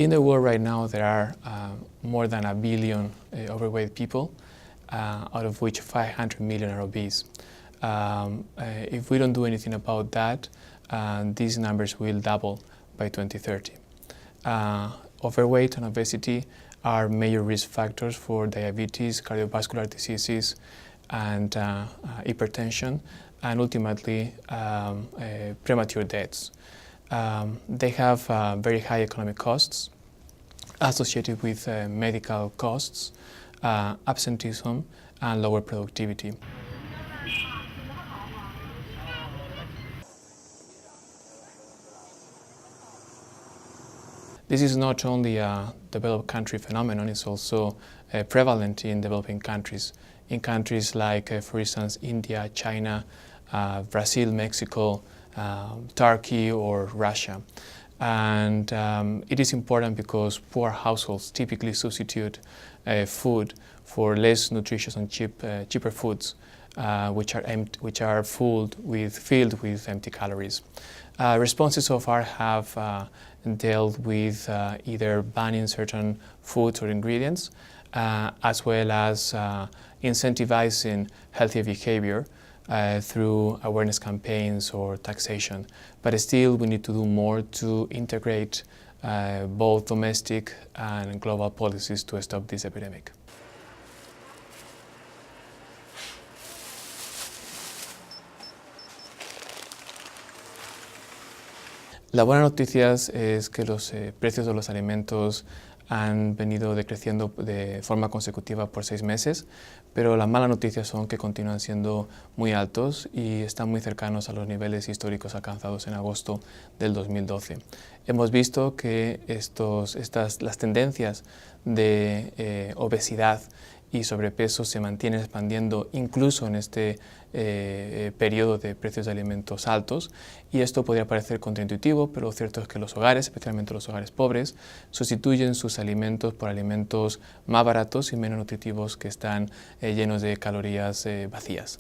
In the world right now, there are more than 1 billion overweight people, out of which 500 million are obese. If we don't do anything about that, these numbers will double by 2030. Overweight and obesity are major risk factors for diabetes, cardiovascular diseases, and hypertension, and ultimately premature deaths. They have very high economic costs associated with medical costs, absenteeism, and lower productivity. This is not only a developed country phenomenon, it's also prevalent in developing countries. In countries like, for instance, India, China, Brazil, Mexico, Turkey, or Russia. And it is important because poor households typically substitute food for less nutritious and cheaper foods, which are filled with empty calories. Responses so far have dealt with either banning certain foods or ingredients, as well as incentivizing healthy behavior through awareness campaigns or taxation. But still, we need to do more to integrate both domestic and global policies to stop this epidemic. La buena noticia es que los precios de los alimentos han venido decreciendo de forma consecutiva por 6 meses, pero las malas noticias son que continúan siendo muy altos y están muy cercanos a los niveles históricos alcanzados en agosto del 2012. Hemos visto que las tendencias de obesidad y sobrepeso se mantienen expandiendo incluso en este periodo de precios de alimentos altos, y esto podría parecer contraintuitivo, pero lo cierto es que los hogares, especialmente los hogares pobres, sustituyen sus alimentos por alimentos más baratos y menos nutritivos que están llenos de calorías vacías.